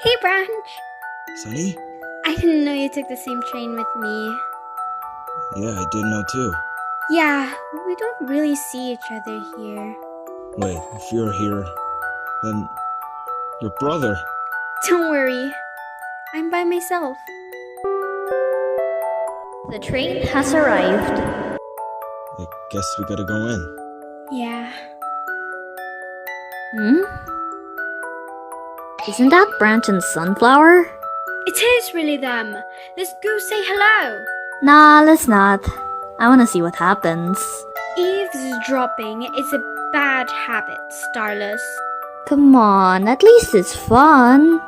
Hey, Branch. Sunny? I didn't know you took the same train with me. Yeah, I didn't know too. Yeah, we don't really see each other here. Wait, if you're here, then your brother. Don't worry. I'm by myself. The train has arrived. I guess we gotta go in. Yeah. Isn't that Branch and Sunflower? It is really them. Let's go say hello. Nah, let's not. I wanna see what happens. Eavesdropping is a bad habit, Stylus. Come on, at least it's fun.